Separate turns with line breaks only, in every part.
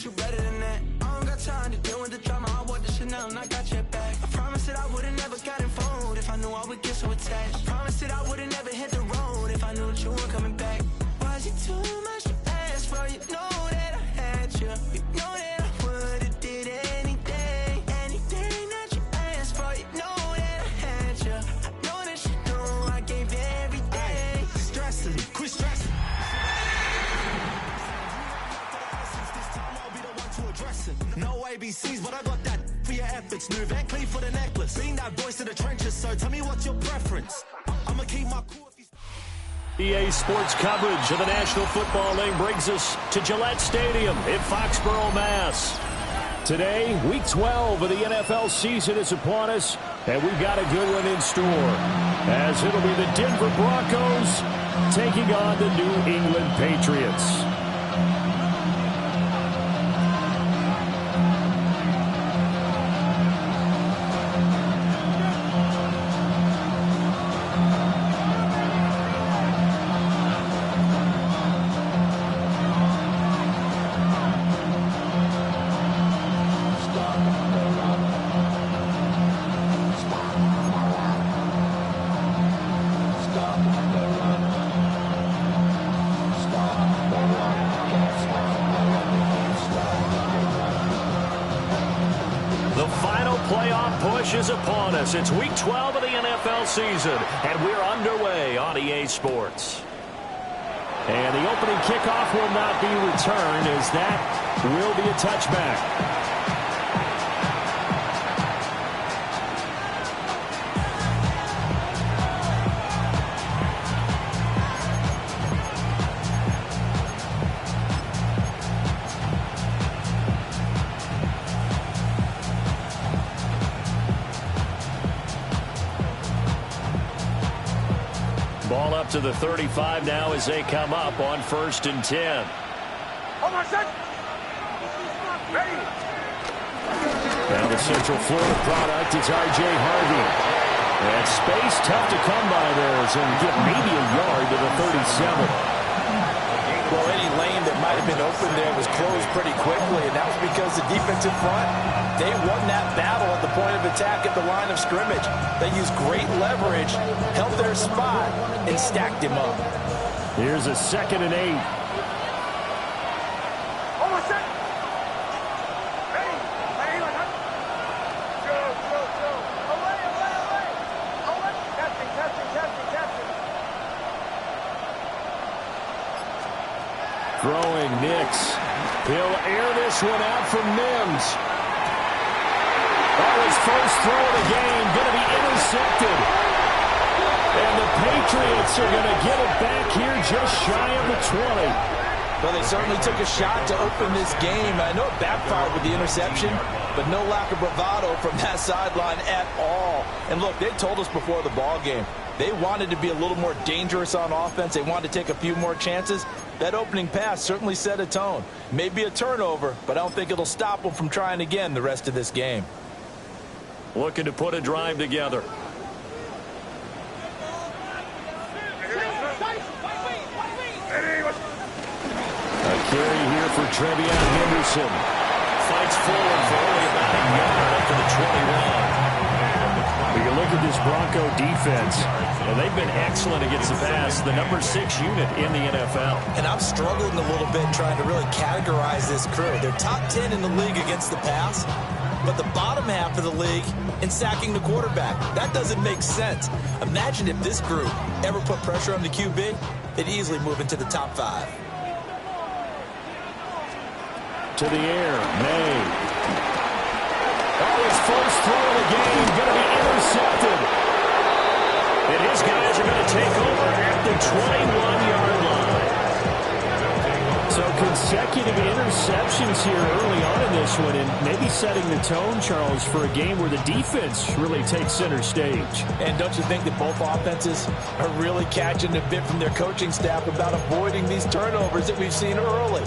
you better than that. I don't got time to deal with the drama. I want the Chanel and I got your back. I promise that I would've never gotten phoned if I knew I would get so attached. I promise that I would've never hit the road if I knew that you weren't coming back. Was it too much to ask for? You know that I had you. You know that I would've did anything, anything that you asked for. You know that I had you. I know that you know I gave everything.
Stressing, quit stressing. No ABCs, but I got that for your efforts. New Van Cleef for the necklace. Being that voice in the trenches, so tell me what's your preference. I'ma keep my cool if you...
EA Sports coverage of the National Football League brings us to Gillette Stadium in Foxborough, Mass. Today, Week 12 of the NFL season is upon us, and we've got a good one in store, as it'll be the Denver Broncos taking on the New England Patriots. Is upon us. It's Week 12 of the NFL season, and we're underway on EA Sports. And the opening kickoff will not be returned, as that will be a touchback. Ball up to the 35 now as they come up on 1st and 10. Now the Central Florida product is R.J. Harvey. And space tough to come by there as he'll get maybe a yard to the 37.
Well, any lane that might have been open there was closed pretty quickly, and that was because the defensive front, they won that battle at the point of attack at the line of scrimmage. They used great leverage, held their spot, and stacked him up.
Here's a 2nd and 8. Throwing Nix. He'll air this one out from Mims. Oh, his first throw of the game going to be intercepted. And the Patriots are going to get it back here just shy of the 20.
Well, they certainly took a shot to open this game. I know it backfired with the interception, but no lack of bravado from that sideline at all. And look, they told us before the ball game, they wanted to be a little more dangerous on offense. They wanted to take a few more chances. That opening pass certainly set a tone. Maybe a turnover, but I don't think it'll stop them from trying again the rest of this game.
Looking to put a drive together. A carry here for Trevion Henderson. Fights forward for only about a yard up to the 21. You look at this Bronco defense, and they've been excellent against the pass, the number 6 unit in the NFL.
And I'm struggling a little bit trying to really categorize this crew. They're top 10 in the league against the pass, but the bottom half of the league in sacking the quarterback. That doesn't make sense. Imagine if this group ever put pressure on the QB, they'd easily move into the top 5.
To the air, May. Oh, his first throw of the game going to be intercepted. And his guys are going to take over at the 21-yard line. So consecutive interceptions here early on in this one, and maybe setting the tone, Charles, for a game where the defense really takes center stage.
And don't you think that both offenses are really catching a bit from their coaching staff about avoiding these turnovers that we've seen early?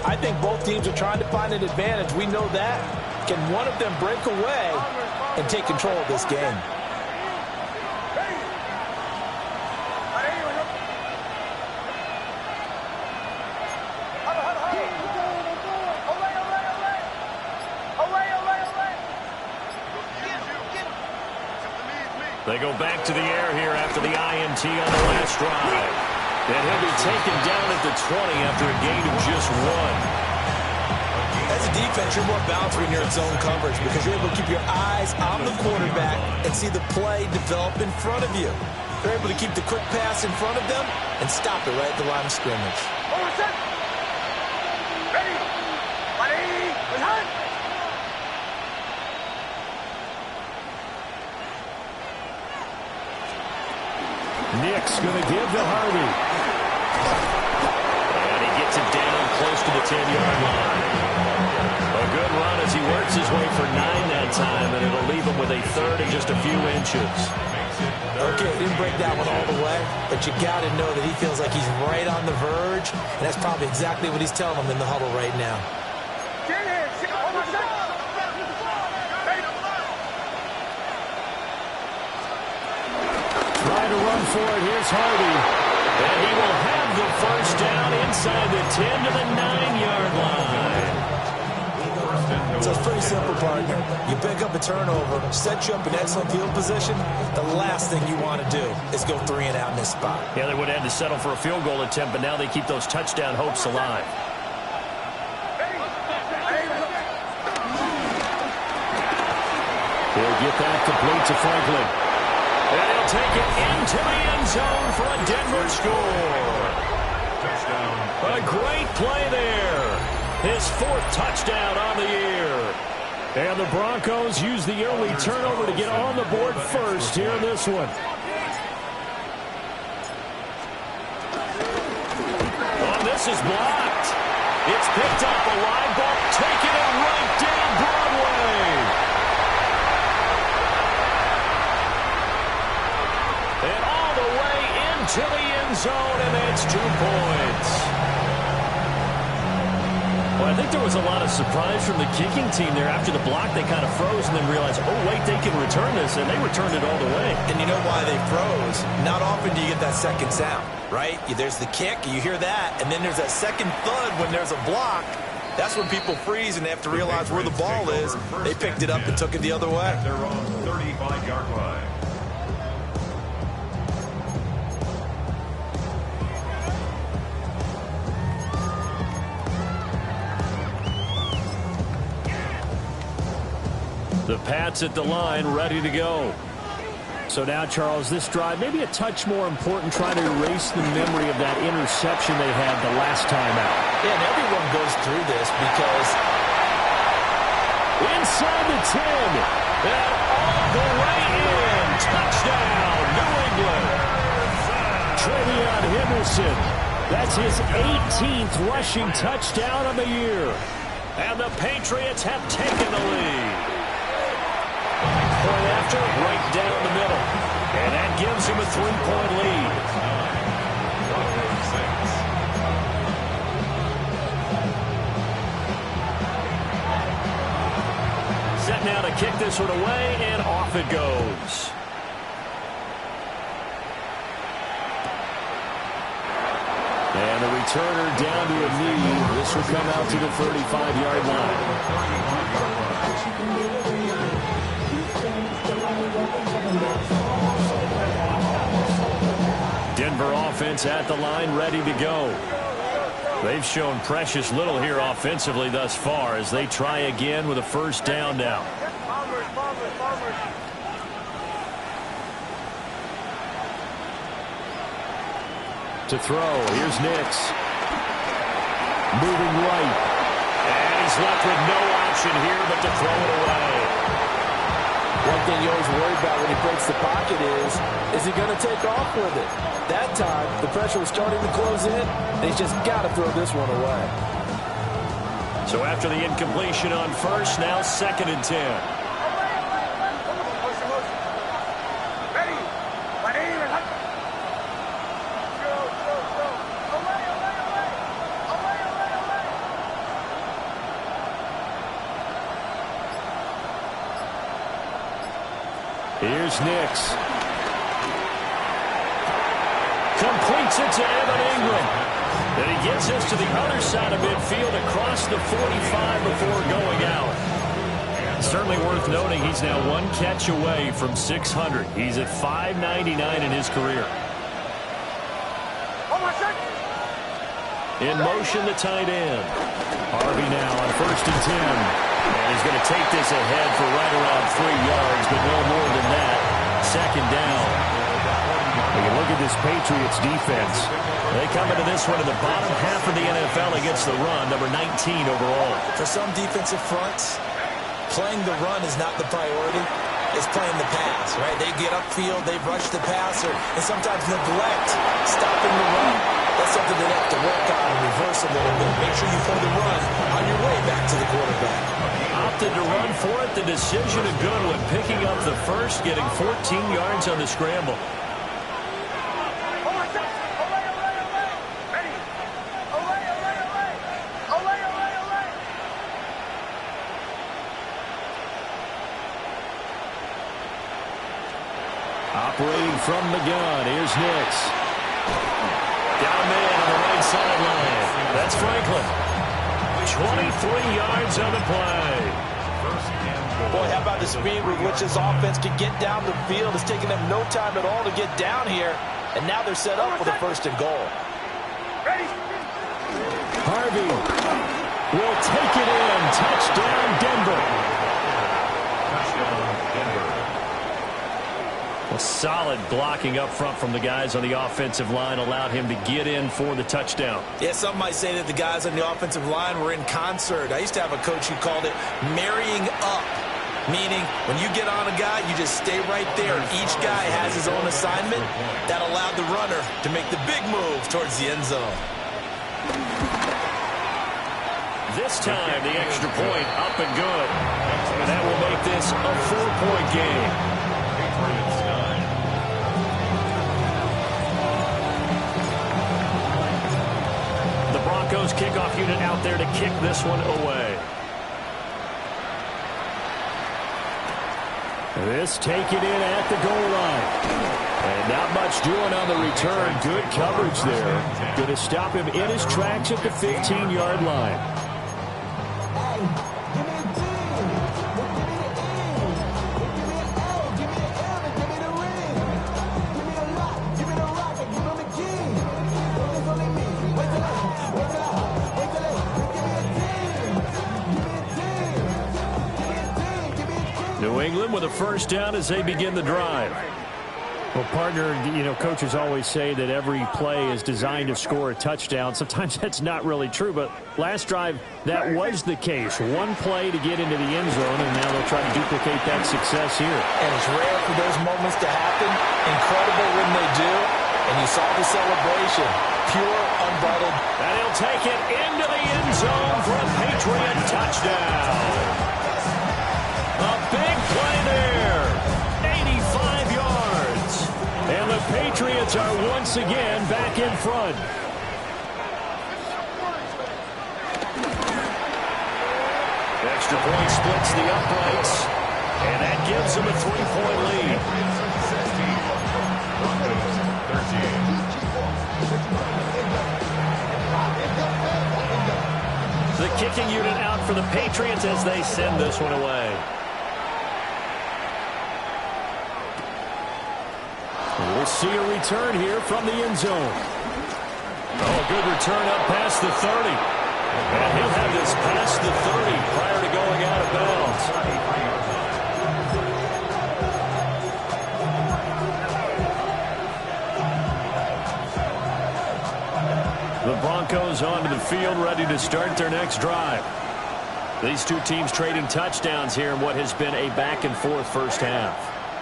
I think both teams are trying to find an advantage. We know that. Can one of them break away and take control of this game?
They go back to the air here after the INT on the last drive. And he'll be taken down at the 20 after a gain of just 1.
As a defense, you're more balanced when you're in zone coverage because you're able to keep your eyes on the quarterback and see the play develop in front of you. They're able to keep the quick pass in front of them and stop it right at the line of scrimmage.
Nick's going to give to Harvey. And he gets it down close to the 10-yard line. A good run as he works his way for 9 that time, and it'll leave him with a third and just a few inches.
Okay, didn't break that one all the way, but you got to know that he feels like he's right on the verge, and that's probably exactly what he's telling them in the huddle right now.
Try to run for it. Here's Harvey. And he will have the first down inside the 10 to the 9-yard line.
So it's pretty simple, partner. You pick up a turnover, set you up in excellent field position. The last thing you want to do is go 3 and out in this spot.
Yeah, they would have had to settle for a field goal attempt, but now they keep those touchdown hopes alive. He'll get that complete to Franklin. And he'll take it into the end zone for a Denver score. A great play there. His 4th touchdown on the year. And the Broncos use the early turnover to get on the board first here in this one. Oh, this is blocked. It's picked up, a live ball, taking it right down Broadway. And all the way into the end zone, and it's 2 points. Well, I think there was a lot of surprise from the kicking team there. After the block, they kind of froze and then realized, oh, wait, they can return this, and they returned it all the way.
And you know why they froze? Not often do you get that second sound, right? There's the kick, you hear that, and then there's that second thud when there's a block. That's when people freeze and they have to realize where the ball is. They picked it up and took it the other way.
They're on 35-yard line.
The Pats at the line, ready to go. So now, Charles, this drive, maybe a touch more important, trying to erase the memory of that interception they had the last time out.
Yeah, and everyone goes through this because
inside the 10, and all the way in. Touchdown, New England. Trevion Henderson. That's his 18th rushing touchdown of the year. And the Patriots have taken the lead. Point after, right down the middle. And that gives him a 3-point lead. Set now to kick this one away, and off it goes. And the returner down to a knee. This will come out to the 35-yard line. Denver offense at the line, ready to go. They've shown precious little here offensively thus far as they try again with a first down now. To throw, here's Nix. Moving right. And he's left with no option here but to throw it away.
One thing you always worry about when he breaks the pocket is he going to take off with it? That time, the pressure was starting to close in, and he's just got to throw this one away.
So after the incompletion on first, now 2nd and 10. Here's Nix. Completes it to Evan Ingram. And he gets us to the other side of midfield across the 45 before going out. Certainly worth noting he's now one catch away from 600. He's at 599 in his career. In motion, the tight end. Harvey now on 1st and 10. And he's going to take this ahead for right around 3 yards, but no more than that. 2nd down. When you look at this Patriots defense, they come into this one in the bottom half of the NFL against the run, number 19 overall.
For some defensive fronts, playing the run is not the priority. It's playing the pass, right? They get upfield, they rush the passer, and sometimes neglect stopping the run. That's something they have to work on and reverse a little bit. Make sure you play the run on your way back to the quarterback.
Opted to run for it. The decision a good one. Picking up the first, getting 14 yards on the scramble. Operating from the gun, here's Nix. Down man on the right sideline. That's Franklin. 23 yards on the play.
Boy, how about the speed with which this offense can get down the field? It's taking them no time at all to get down here. And now they're set up for the 1st and goal.
Harvey will take it in. Touchdown, Denver. Well, solid blocking up front from the guys on the offensive line allowed him to get in for the touchdown.
Yeah, some might say that the guys on the offensive line were in concert. I used to have a coach who called it marrying up, meaning when you get on a guy, you just stay right there. Each guy has his own assignment. That allowed the runner to make the big move towards the end zone.
This time, the extra point up and good. And that will make this a 4-point game. Broncos kickoff unit out there to kick this one away. This take it in at the goal line. And not much doing on the return. Good coverage there. Going to stop him in his tracks at the 15-yard line. New England with a 1st down as they begin the drive. Well, partner, coaches always say that every play is designed to score a touchdown. Sometimes that's not really true, but last drive, that was the case. One play to get into the end zone, and now they'll try to duplicate that success here.
And it's rare for those moments to happen. Incredible when they do. And you saw the celebration. Pure, unbridled.
And he'll take it into the end zone for a Patriot touchdown. A big play there. 85 yards. And the Patriots are once again back in front. Extra point splits the uprights. And that gives them a 3-point lead. The kicking unit out for the Patriots as they send this one away. We'll see a return here from the end zone. Oh, a good return up past the 30. And he'll have this past the 30 prior to going out of bounds. The Broncos onto the field, ready to start their next drive. These two teams trading touchdowns here in what has been a back-and-forth first half.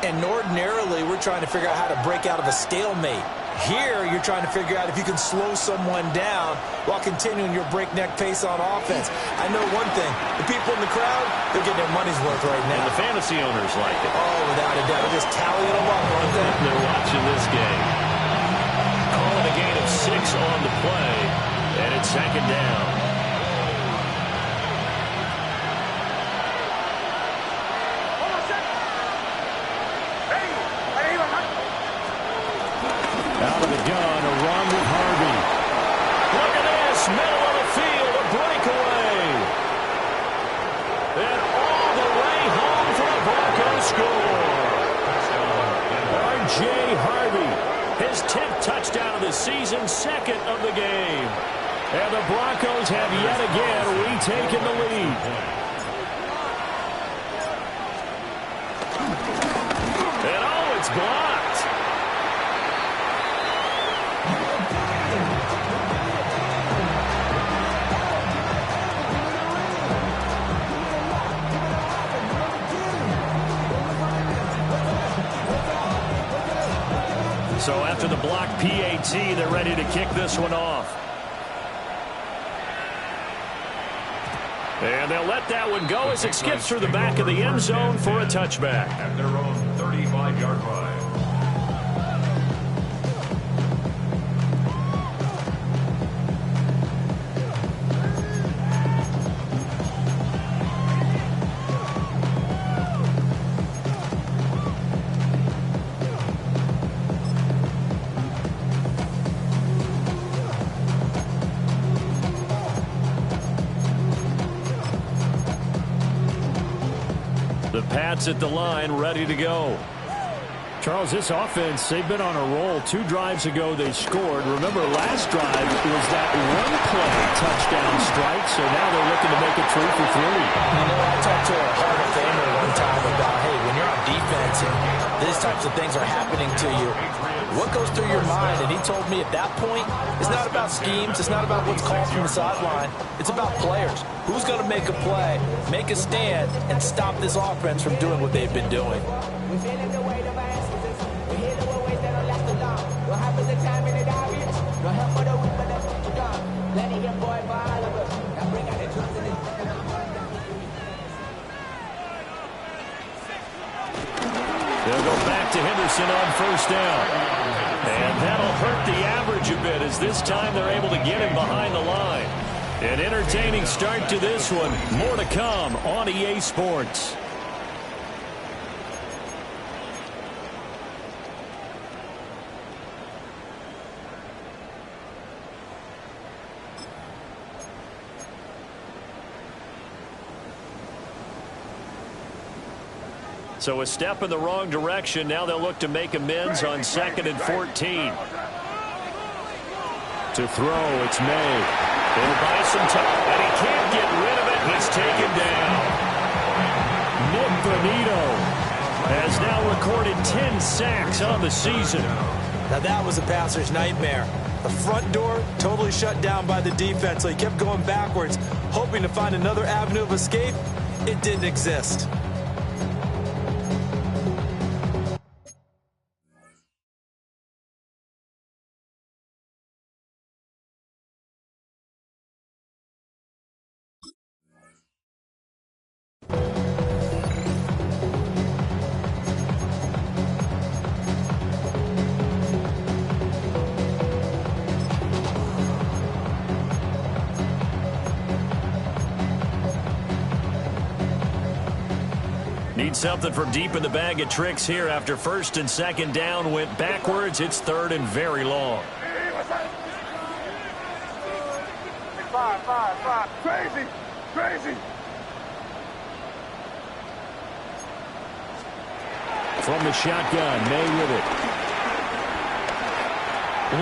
And ordinarily, we're trying to figure out how to break out of a stalemate. Here, you're trying to figure out if you can slow someone down while continuing your breakneck pace on offense. I know one thing. The people in the crowd, they're getting their money's worth right now.
And the fantasy owners like it.
Oh, without a doubt. They're just tallying them up, aren't they?
They're watching this game. Calling a gain of 6 on the play. And it's 2nd down. Out of the gun, a run with Harvey. Look at this, middle of the field, a breakaway. And all the way touchdown of the season, second of the game. And the Broncos have yet again retaken the lead. And oh, it's blocked. So after the block PAT, they're ready to kick this one off. And they'll let that one go as it skips through the back of the end zone for a touchback.
At their own 35-yard line.
The Pats at the line, ready to go. Charles, this offense, they've been on a roll. 2 drives ago, they scored. Remember, last drive was that one-play touchdown strike, so now they're looking to make it 3 for 3.
You know, I talked to a Hall of Famer one time about, hey, when you're on defense and these types of things are happening to you, what goes through your mind? And he told me at that point, it's not about schemes, it's not about what's called from the sideline, it's about players. Who's going to make a play, make a stand, and stop this offense from doing what they've been doing?
They'll go back to Henderson on first down. And that'll hurt the average a bit as this time they're able to get him behind the line. An entertaining start to this one. More to come on EA Sports. So a step in the wrong direction. Now they'll look to make amends on 2nd and 14. To throw, it's May. They'll buy some time, and he can't get rid of it. He's taken down. Nick Bonito has now recorded 10 sacks on the season.
Now that was a passer's nightmare. The front door totally shut down by the defense, so he kept going backwards, hoping to find another avenue of escape. It didn't exist.
Need something from deep in the bag of tricks here after 1st and 2nd down went backwards. It's 3rd and very long.
Five. Crazy.
From the shotgun, May with it.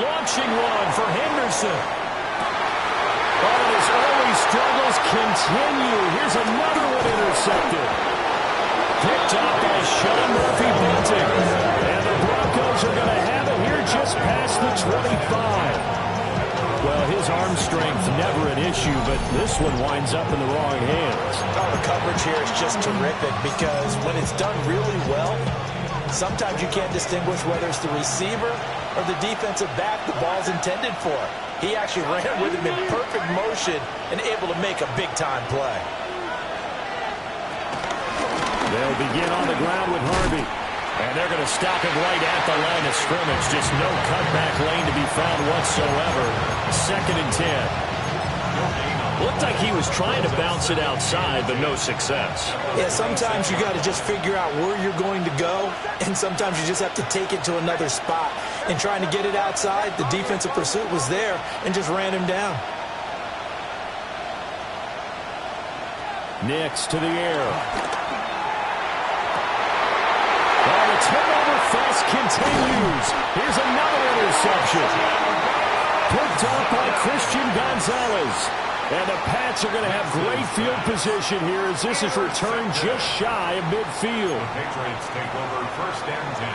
Launching one for Henderson. Oh, his early struggles continue. Here's another one intercepted. Picked up by Sean Murphy-Bunting. And the Broncos are going to have it here just past the 25. Well, his arm strength never an issue, but this one winds up in the wrong hands.
Oh, the coverage here is just terrific because when it's done really well, sometimes you can't distinguish whether it's the receiver or the defensive back the ball's intended for. He actually ran with him in perfect motion and able to make a big-time play.
They'll begin on the ground with Harvey. And they're going to stop him right at the line of scrimmage. Just no cutback lane to be found whatsoever. 2nd and 10. Looked like he was trying to bounce it outside, but no success.
Yeah, sometimes you got to just figure out where you're going to go, and sometimes you just have to take it to another spot. And trying to get it outside, the defensive pursuit was there and just ran him down. Nix to the air.
turnover fest continues. Here's another interception. Picked up by Christian Gonzalez. And the Pats are going to have great field position here as this is returned just shy of midfield.
The Patriots take over 1st and 10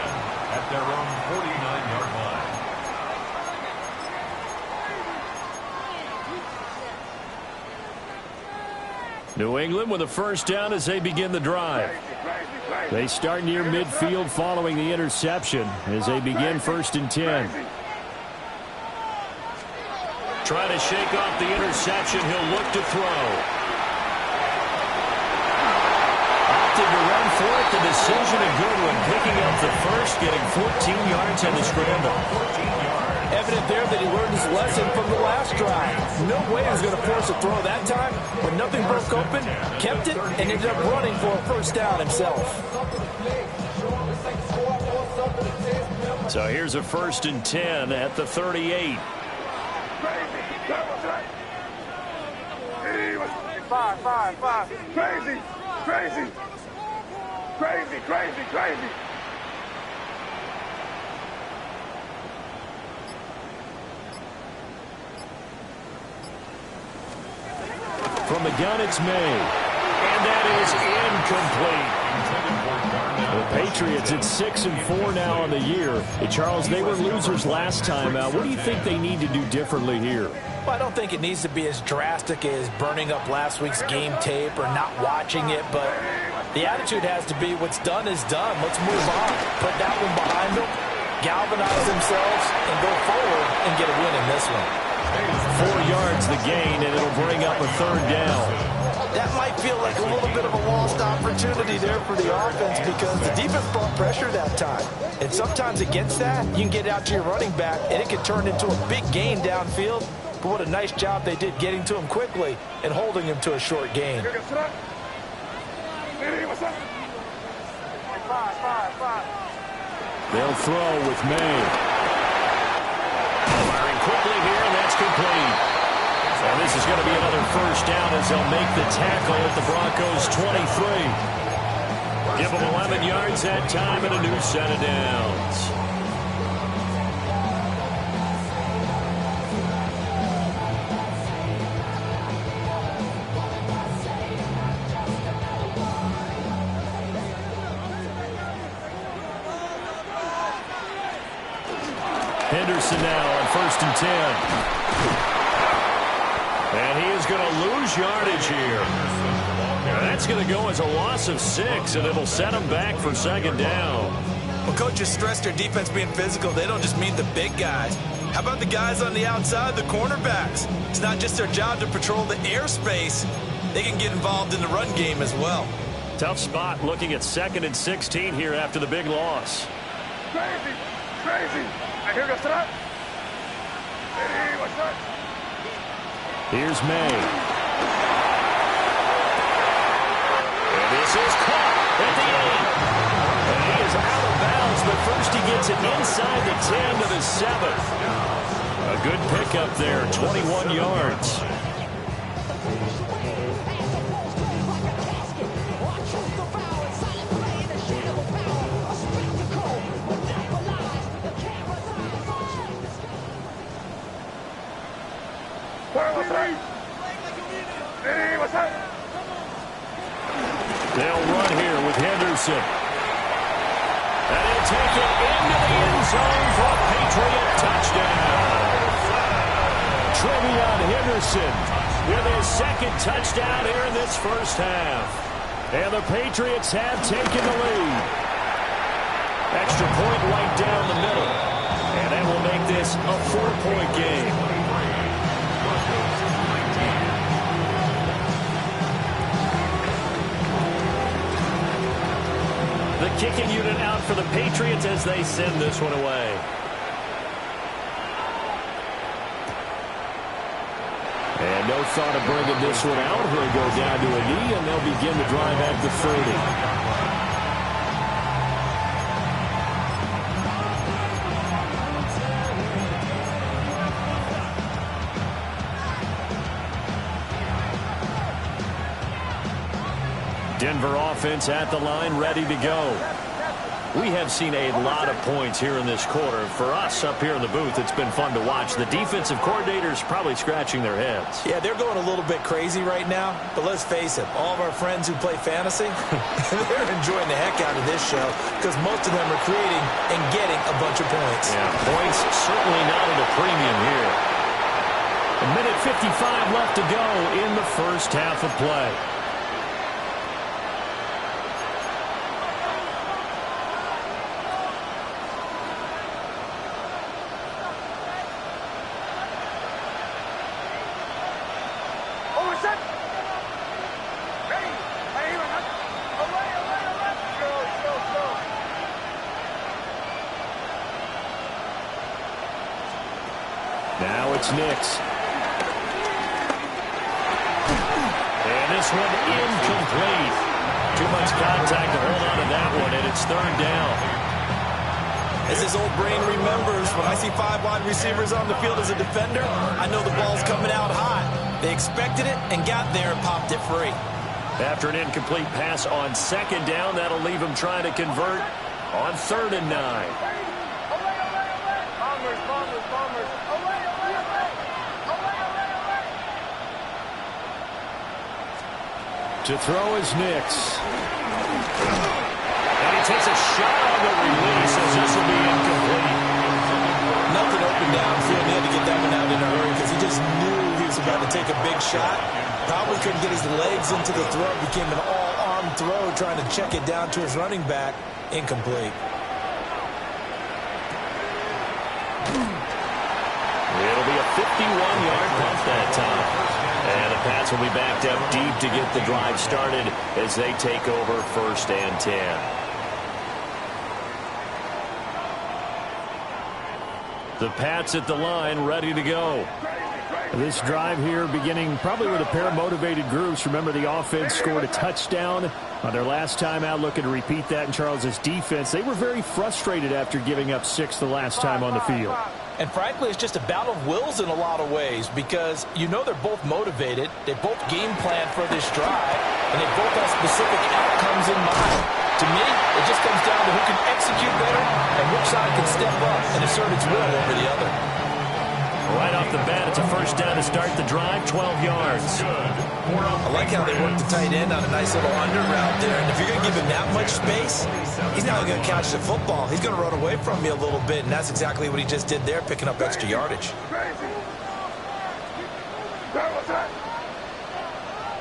at their own 49-yard line.
New England with a first down as they begin the drive. They start near midfield following the interception as they begin 1st and 10. Trying to shake off the interception. He'll look to throw. Opted to run for it. The decision a good one. Picking up the first, getting 14 yards on the scramble.
Evident there that he learned his lesson from the last drive. No way he was going to force a throw that time. When nothing broke open, kept it, and ended up running for a first down himself.
So here's a 1st and 10 at the 38.
Five. Crazy.
From the gun, it's May. And that is incomplete. The Patriots at 6-4 now on the year. Hey, Charles, they were losers last time out. What do you think they need to do differently here?
Well, I don't think it needs to be as drastic as burning up last week's game tape or not watching it, but the attitude has to be what's done is done. Let's move on. Put that one behind them, galvanize themselves, and go forward and get a win in this one.
4 yards the gain, and it'll bring up a 3rd down.
That might feel like a little bit of a lost opportunity there for the offense because the defense brought pressure that time. And sometimes against that, you can get out to your running back, and it can turn into a big gain downfield. But what a nice job they did getting to him quickly and holding him to a short gain.
They'll
throw with May. Firing quickly here, and that's complete. And this is going to be another first down as they'll make the tackle at the Broncos' 23. Give them 11 yards that time and a new set of downs. Henderson now on 1st and 10. And he is going to lose yardage here. Now that's going to go as a loss of 6, and it'll set him back for 2nd down.
Well, coaches stress their defense being physical. They don't just mean the big guys. How about the guys on the outside, the cornerbacks? It's not just their job to patrol the airspace. They can get involved in the run game as well.
Tough spot looking at 2nd and 16 here after the big loss.
Crazy. I hear what's up. Hey, what's up?
Here's May. And this is caught at the 8. And he is out of bounds, but first he gets it inside the 10 to the 7. A good pickup there, 21 yards. They'll run here with Henderson. And he'll take it into the end zone for a Patriot touchdown. Trevion Henderson with his 2nd touchdown here in this first half. And the Patriots have taken the lead. Extra point right down the middle. And that will make this a 4-point game. The kicking unit out for the Patriots as they send this one away. And no thought of bringing this one out. He'll go down to a knee, and they'll begin the drive at the 30. Denver offense at the line, ready to go. We have seen a lot of points here in this quarter. For us up here in the booth, it's been fun to watch. The defensive coordinators probably scratching their heads.
Yeah, they're going a little bit crazy right now, but let's face it, all of our friends who play fantasy, they're enjoying the heck out of this show because most of them are creating and getting a bunch of points.
Yeah, points certainly not at a premium here. A minute 55 left to go in the first half of play. Now it's Nix. And this one incomplete. Too much contact to hold on to that one, and it's third down.
As his old brain remembers, when I see 5 wide receivers on the field as a defender, I know the ball's coming out hot. They expected it and got there and popped it free.
After an incomplete pass on second down, that'll leave him trying to convert on 3rd and 9. To throw is Nix. And he takes a shot on the release as this will be incomplete.
Nothing open downfield. He had to get that one out in a hurry because he just knew he was about to take a big shot. Probably couldn't get his legs into the throw. Became an all-arm throw trying to check it down to his running back. Incomplete.
It'll be a 51-yard punt that time. And the Pats will be backed up deep to get the drive started as they take over 1st and 10. The Pats at the line, ready to go. This drive here beginning probably with a pair of motivated groups. Remember, the offense scored a touchdown on their last time out, looking to repeat that in Charles's defense. They were very frustrated after giving up 6 the last time on the field.
And frankly, it's just a battle of wills in a lot of ways because you know they're both motivated. They both game plan for this drive, and they both have specific outcomes in mind. To me, it just comes down to who can execute better and which side can step up and assert its will over the other.
Right off the bat, it's a first down to start the drive, 12 yards.
I like how they work the tight end on a nice little under route there. And if you're going to give him that much space, he's not going to catch the football. He's going to run away from you a little bit, and that's exactly what he just did there, picking up extra yardage.
Crazy. What's that?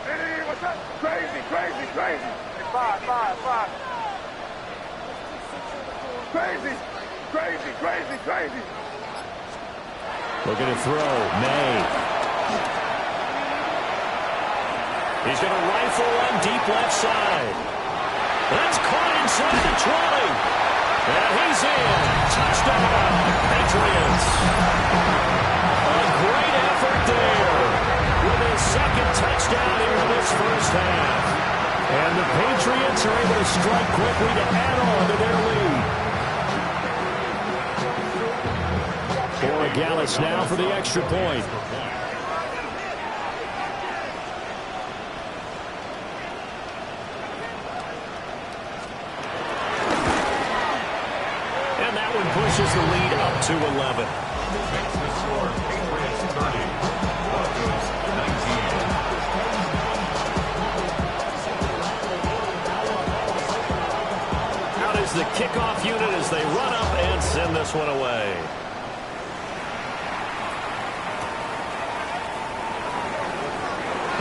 Hey, what's that? Crazy, crazy, crazy. Five. Crazy, crazy, crazy, crazy.
Looking to throw, May. He's going to rifle one deep left side. That's caught inside the 20. And he's in. Touchdown, Patriots. A great effort there with his second touchdown here in this first half. And the Patriots are able to strike quickly to add on to their lead. Gallus now for the extra point. And that one pushes the lead up to 11. Out is the kickoff unit as they run up and send this one away.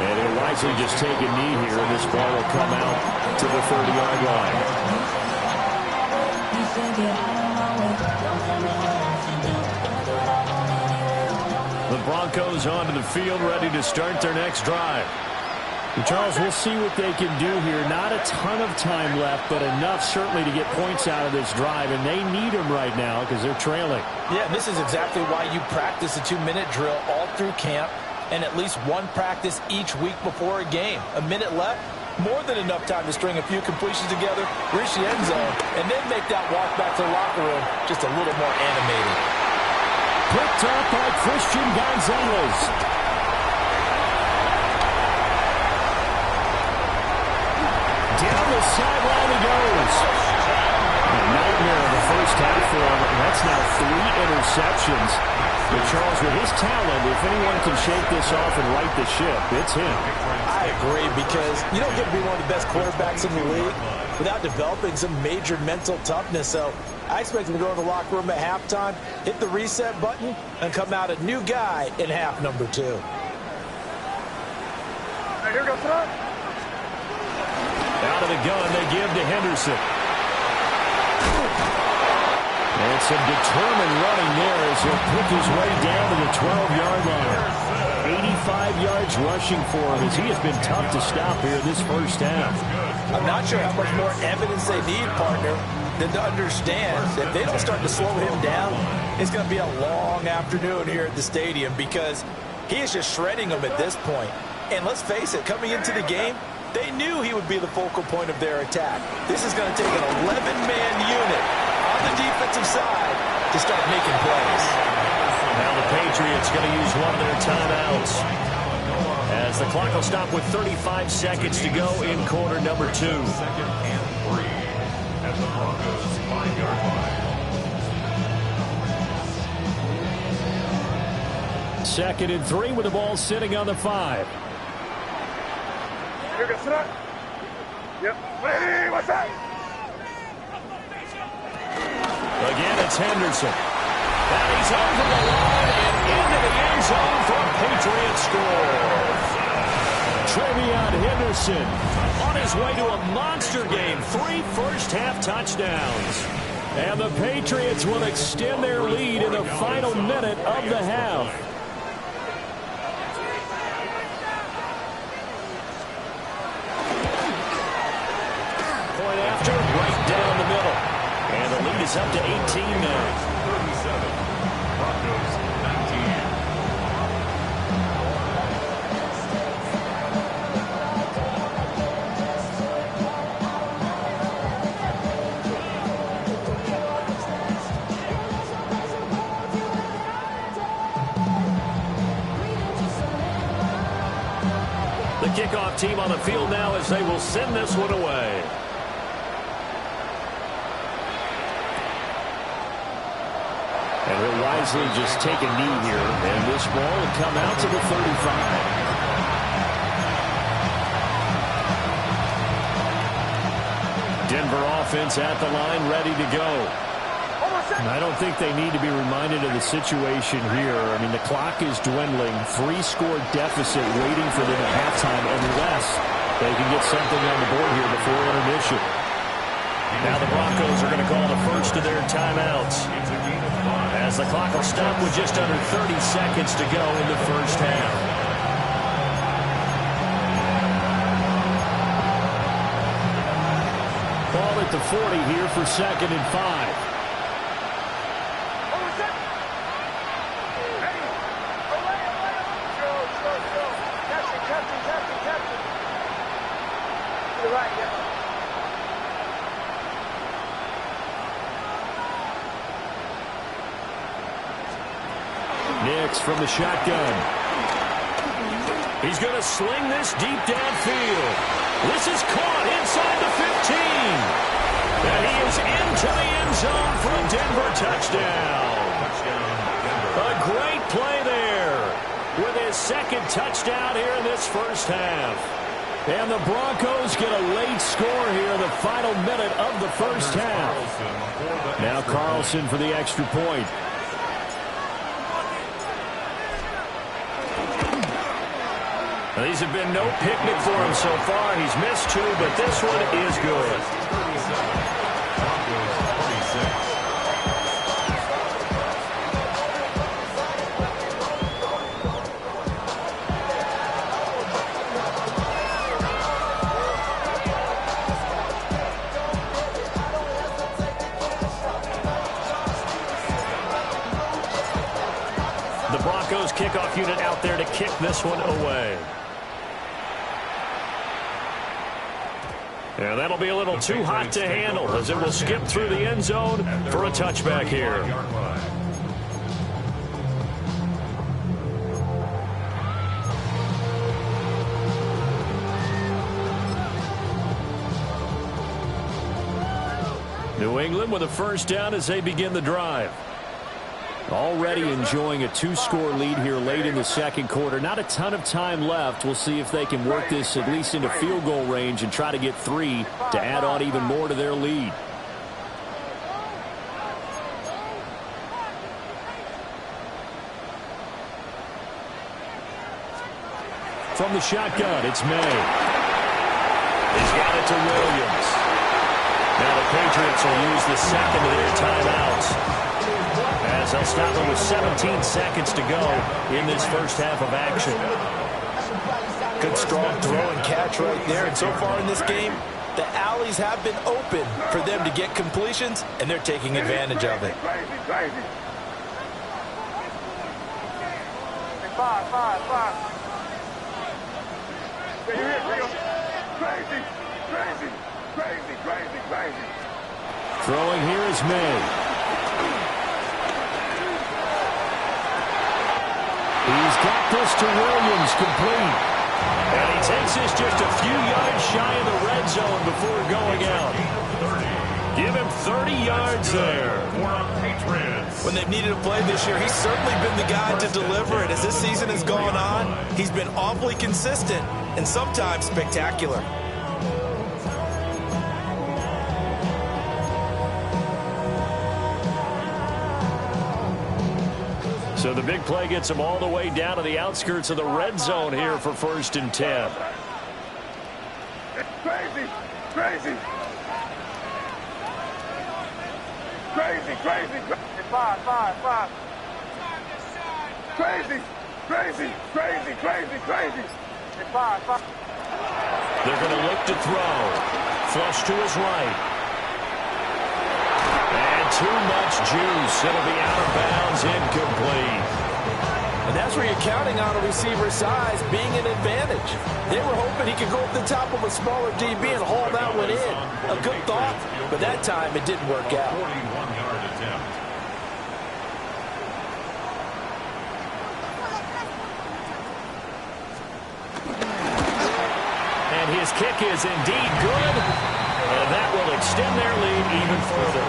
And he'll likely just take a knee here, and this ball will come out to the 30-yard line. The Broncos onto the field, ready to start their next drive. And Charles, we'll see what they can do here. Not a ton of time left, but enough certainly to get points out of this drive, and they need them right now because they're trailing.
Yeah, this is exactly why you practice a 2-minute drill all through camp, and at least one practice each week before a game. A minute left, more than enough time to string a few completions together, reach the end zone, and then make that walk back to the locker room just a little more animated.
Picked up by Christian Gonzalez. Down the sideline he goes. And now first half for him, and that's now 3 interceptions. But Charles, with his talent, if anyone can shake this off and right the ship, it's him.
I agree, because you don't get to be one of the best quarterbacks in the league without developing some major mental toughness. So I expect him to go in the locker room at halftime, hit the reset button, and come out a new guy in half number 2.
Hey, here goes Trump.
Out of the gun, they give to Henderson. And some determined running there as he'll pick his way down to the 12-yard line. 85 yards rushing for him as he has been tough to stop here this first half.
I'm not sure how much more evidence they need, partner, than to understand that if they don't start to slow him down, it's going to be a long afternoon here at the stadium, because he is just shredding them at this point. And let's face it, coming into the game, they knew he would be the focal point of their attack. This is going to take an 11-man unit on the defensive side to start making plays.
Now the Patriots going to use one of their timeouts, as the clock will stop with 35 seconds to go in quarter number 2.
2nd and 3 at the Broncos' 5-yard line.
2nd and 3 with the ball sitting on the 5.
Here goes Trump. Yep. Ready, what's that?
Again, it's Henderson. And he's over the line and into the end zone for a Patriot score. Trevion Henderson on his way to a monster game. 3 first-half touchdowns. And the Patriots will extend their lead in the final minute of the half. Point after, right down the middle. And the lead is up to 18 now.
37, Broncos 19.
The kickoff team on the field now as they will send this one away. And he'll wisely just take a knee here, and this ball will come out to the 35. Denver offense at the line, ready to go. And I don't think they need to be reminded of the situation here. I mean, the clock is dwindling. 3-score deficit waiting for them at halftime unless they can get something on the board here before intermission. Now the Broncos are going to call the first of their timeouts, as the clock will stop with just under 30 seconds to go in the first half. Ball at the 40 here for 2nd and 5. Nix from the shotgun. He's going to sling this deep downfield. This is caught inside the 15. And he is into the end zone for a Denver touchdown. A great play there with his 2nd touchdown here in this first half. And the Broncos get a late score here in the final minute of the first half. Now Carlson for the extra point. These have been no picnic for him so far. He's missed 2, but this one is good.
37, Broncos 36.
The Broncos kickoff unit out there to kick this one away. And that'll be a little too hot to handle as it will skip through the end zone for a touchback here. New England with a first down as they begin the drive. Already enjoying a 2-score lead here late in the second quarter. Not a ton of time left. We'll see if they can work this at least into field goal range and try to get 3 to add on even more to their lead. From the shotgun, it's May. He's got it to Williams. Now the Patriots will use the second of their timeouts, as they'll stop it with 17 seconds to go in this first half of action.
Good strong throw and catch right there. And so far in this game, the alleys have been open for them to get completions, and they're taking advantage of it.
Five. Crazy.
Throwing here is May. He's got this to Williams, complete. And he takes this just a few yards shy of the red zone before going out. Give him 30 yards there.
When they've needed a play this year, he's certainly been the guy to deliver it. As this season has gone on, he's been awfully consistent and sometimes spectacular.
So the big play gets him all the way down to the outskirts of the red zone here for 1st and 10.
Crazy. Five. Crazy. Five.
They're going to look to throw. Flush to his right. And too much juice. It'll be out of bounds, incomplete.
And that's where you're counting on a receiver's size being an advantage. They were hoping he could go up the top of a smaller DB and haul that one in. A good thought, but that time it didn't work out.
41-yard attempt.
And his kick is indeed good. And that will extend their lead even further.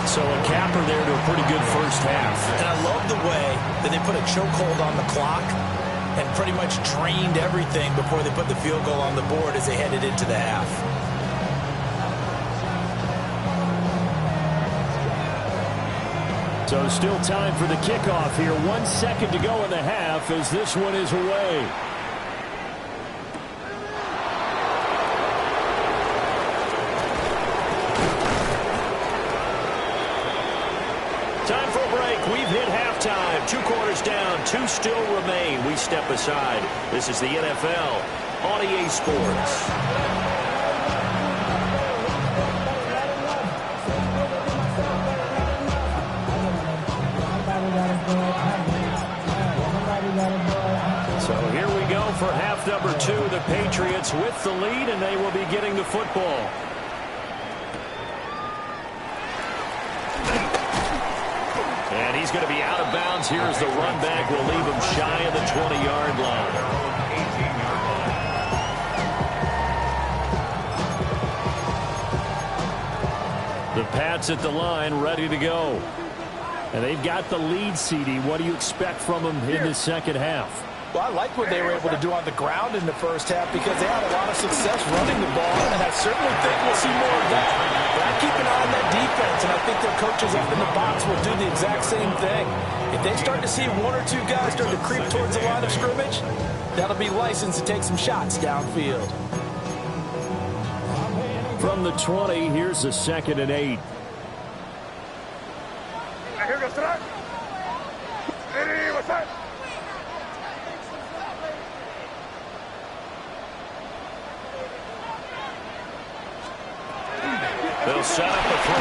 So a capper there to a pretty good first half.
And I love the way that they put a chokehold on the clock and pretty much drained everything before they put the field goal on the board as they headed into the half.
So still time for the kickoff here. 1 second to go in the half as this one is away. Time for a break. We've hit halftime. 2 quarters down. 2 still remain. We step aside. This is the NFL on EA Sports. So here we go for half number 2. The Patriots with the lead, and they will be getting the football. And he's going to be out of bounds here as the run back will leave him shy of the 20-yard line. The Pats at the line, ready to go. And they've got the lead, CD. What do you expect from them in this second half?
Well, I like what they were able to do on the ground in the first half because they had a lot of success running the ball, and I certainly think we'll see more of that. But I keep an eye on that defense, and I think their coaches up in the box will do the exact same thing. If they start to see 1 or 2 guys start to creep towards the line of scrimmage, that'll be licensed to take some shots downfield.
From the 20, here's a 2nd and 8.
Here goes that. Hey, what's that?
They'll set up the throw.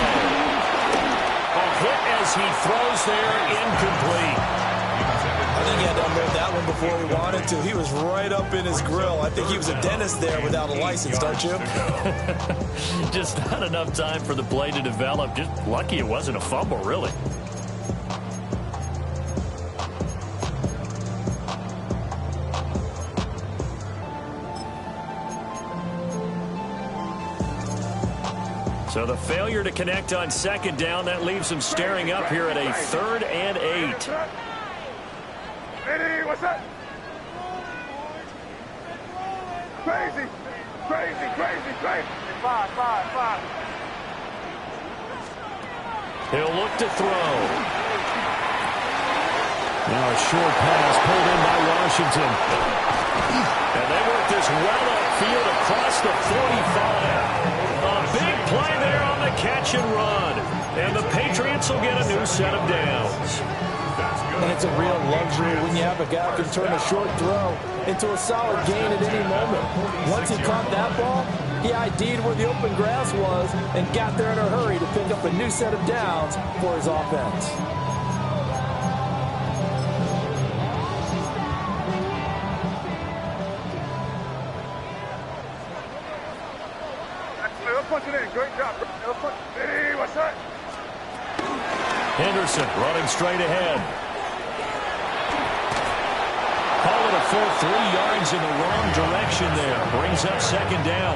A hit as he throws there, incomplete.
I think he had to unload that one before he wanted to. He was right up in his grill. I think he was a dentist there without a license, don't you?
Just not enough time for the play to develop. Just lucky it wasn't a fumble, really. So the failure to connect on second down, that leaves them staring up here at a 3rd and 8.
Ready, what's that? Crazy, crazy, crazy, crazy. 5.
He'll look to throw. Now a short pass pulled in by Washington. And they work this well upfield across the 45. A big play there on the catch and run. And the Patriots will get a new set of downs.
And it's a real luxury when you have a guy who can turn a short throw into a solid gain at any moment. Once he caught that ball, he ID'd where the open grass was and got there in a hurry to pick up a new set of downs for his offense.
Great job. Hey, what's that?
Henderson running straight ahead. Call it a full 3 yards in the wrong direction there. Brings up second down.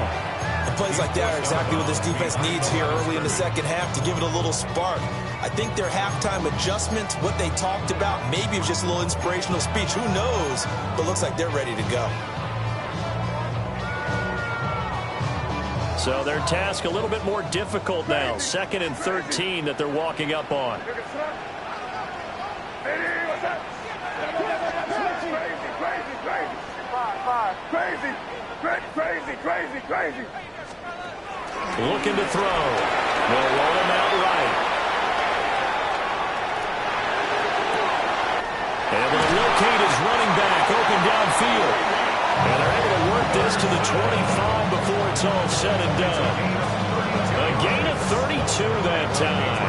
And plays like that are exactly what this defense needs here early in the second half to give it a little spark. I think their halftime adjustment, what they talked about, maybe it was just a little inspirational speech. Who knows? But looks like they're ready to go.
So their task a little bit more difficult now. 2nd and 13 that they're walking up on.
Hey, what's that? Crazy.
Looking to throw. They'll roll him out right. Able to locate his running back open downfield. And they're able to work this to the 25 before it's all said and done. A gain of 32 that time.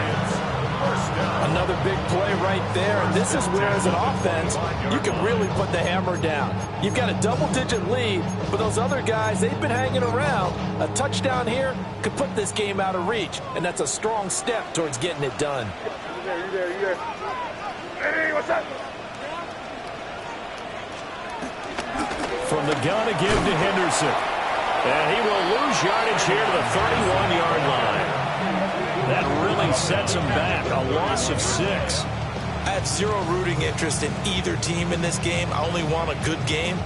Another big play right there. And this is where, as an offense, you can really put the hammer down. You've got a double-digit lead, but those other guys, they've been hanging around. A touchdown here could put this game out of reach, and that's a strong step towards getting it done.
You there. Hey, what's that?
From the gun to give to Henderson. And he will lose yardage here to the 31-yard line. That really sets him back. A loss of 6.
I have zero rooting interest in either team in this game. I only want a good game.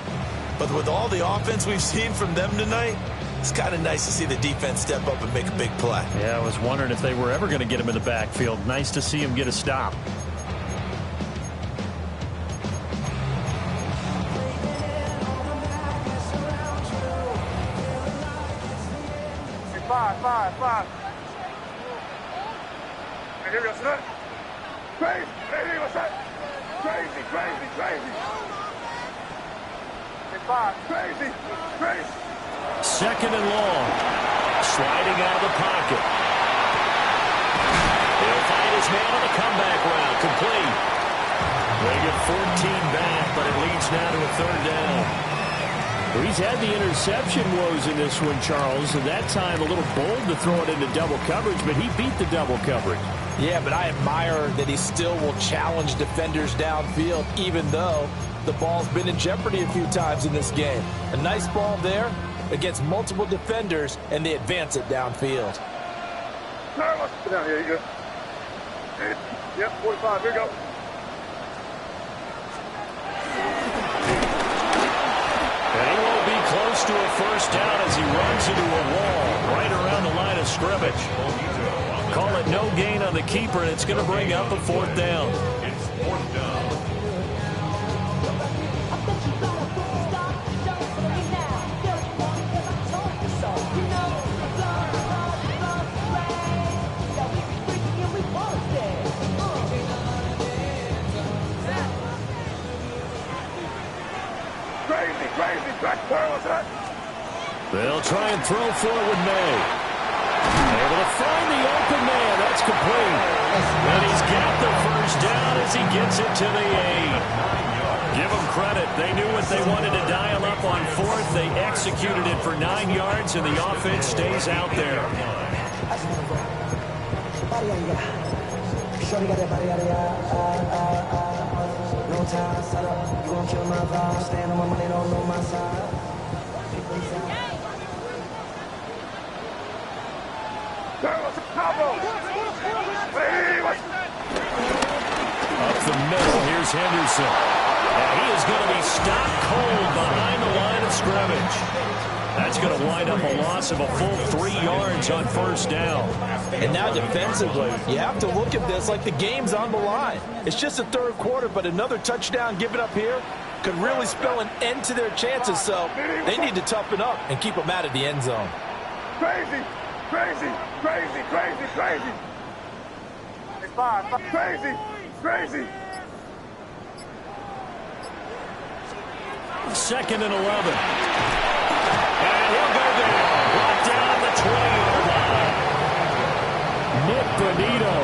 But with all the offense we've seen from them tonight, it's kind of nice to see the defense step up and make a big play.
Yeah, I was wondering if they were ever going to get him in the backfield. Nice to see him get a stop.
Five. Hey, here we go, son. Crazy. Hey, what's that? Crazy. Hey, 5. Crazy.
2nd and long. Sliding out of the pocket. He'll find his man on the comeback route. Complete. They get 14 back, but it leads now to a 3rd down. Well, he's had the interception woes in this one, Charles, and that time a little bold to throw it into double coverage, but he beat the double coverage.
Yeah, but I admire that he still will challenge defenders downfield, even though the ball's been in jeopardy a few times in this game. A nice ball there against multiple defenders, and they advance it downfield.
Down here, you go. Yep, 45, here you go.
And he won't be close to a 1st down as he runs into a wall right around the line of scrimmage. Call it no gain on the keeper, and it's going to bring up a 4th down.
It's 4th down.
They'll try and throw for it with May. Able to find the open man. That's complete. And he's got the 1st down as he gets it to the 8. Give them credit. They knew what they wanted to dial up on 4th. They executed it for 9 yards, and the offense stays out there. Up the middle, here's Henderson. And he is going to be stopped cold behind the line of scrimmage. That's going to wind up a loss of a full 3 yards on first down.
And now defensively, you have to look at this like the game's on the line. It's just the third quarter, but another touchdown given up here could really spell an end to their chances. So they need to toughen up and keep them out of the end zone.
Crazy, crazy, crazy, crazy, crazy. Crazy, crazy.
2nd and 11. And he'll go down. Brought down the 20-yard line. Nick Bonito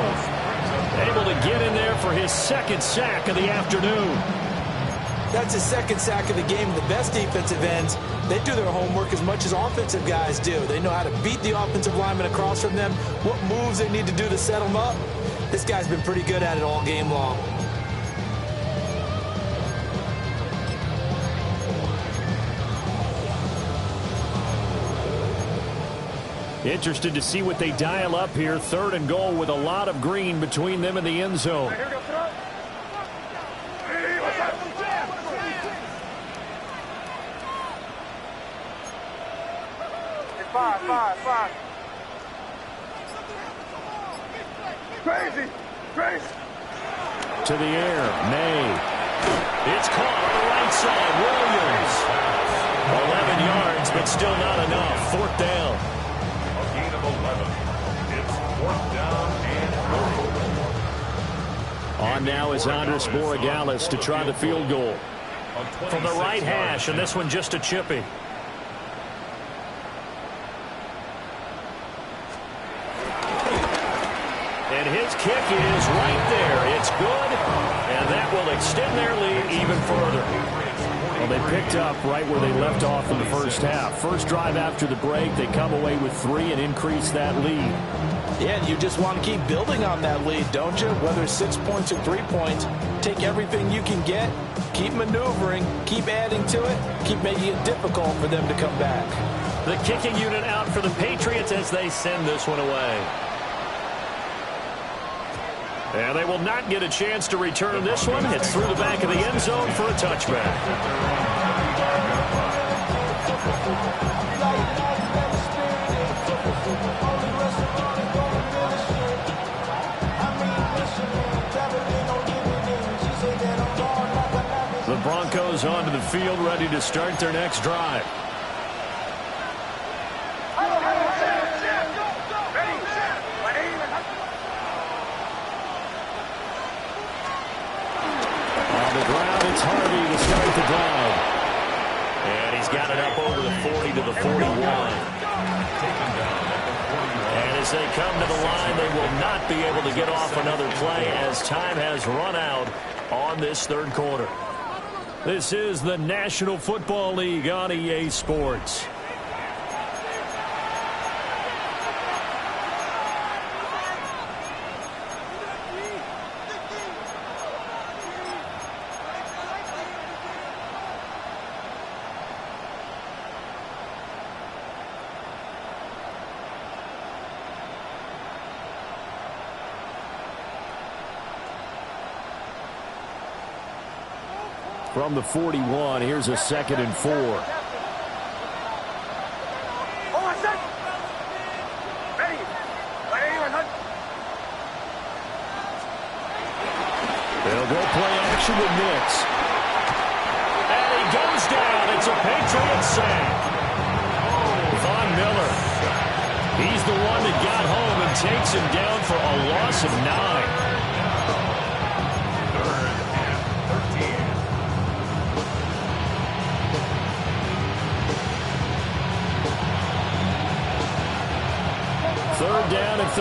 able to get in there for his 2nd sack of the afternoon.
That's his 2nd sack of the game. The best defensive ends, they do their homework as much as offensive guys do. They know how to beat the offensive lineman across from them, what moves they need to do to set them up. This guy's been pretty good at it all game long.
Interested to see what they dial up here. 3rd and goal with a lot of green between them and the end zone.
Five. Crazy, crazy.
To the air, May. It's caught on the right side. Williams. 11 yards, but still not enough. 4th down.
A gain of 11. It's 4th down and
On now is Andres Borregales to try the field goal. From the right hash, and this one just a chippy. And his kick is right there. It's good, and that will extend their lead even further. Well, they picked up right where they left off in the first half. First drive after the break, they come away with 3 and increase that lead.
Yeah, and you just want to keep building on that lead, don't you? Whether it's 6 points or 3 points, take everything you can get, keep maneuvering, keep adding to it, keep making it difficult for them to come back.
The kicking unit out for the Patriots as they send this one away. And they will not get a chance to return this one. It's through the back of the end zone for a touchback. The Broncos onto the field, ready to start their next drive. It's Harvey to start the drive. And he's got it up over the 40 to the 41. And as they come to the line, they will not be able to get off another play as time has run out on this third quarter. This is the National Football League on EA Sports. From the 41, here's a 2nd and 4. They'll go play action with Nix. And he goes down. It's a Patriot sack. Von Miller. He's the one that got home and takes him down for a loss of 9. Third down and 13.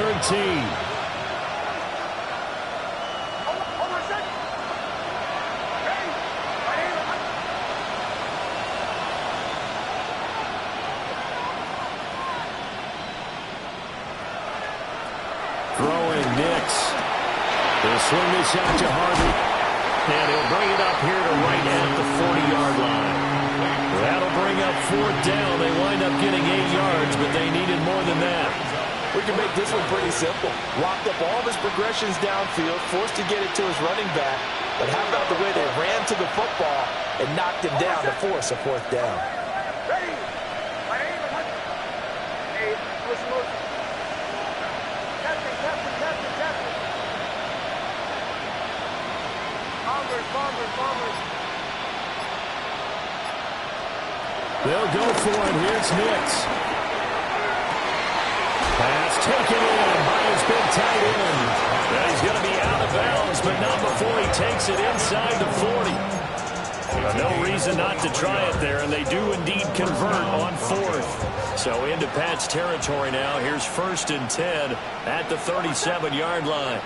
Throwing Nix. They'll swing this out to Harvey. And he'll bring it up here to right at the 40-yard line. That'll bring up 4th down. They wind up getting 8 yards, but they needed more than that.
We can make this one pretty simple. Locked up all of his progressions downfield, forced to get it to his running back. But how about the way they ran to the football and knocked him down to force a fourth down?
Ready. Hey, push motion. Captain. Bombers.
They'll go for it. Here's Nix. Pass taken in by his big tight end. He's going to be out of bounds, but not before he takes it inside the 40. No reason not to try it there, and they do indeed convert on fourth. So into Pat's territory now. Here's 1st and 10 at the 37-yard line.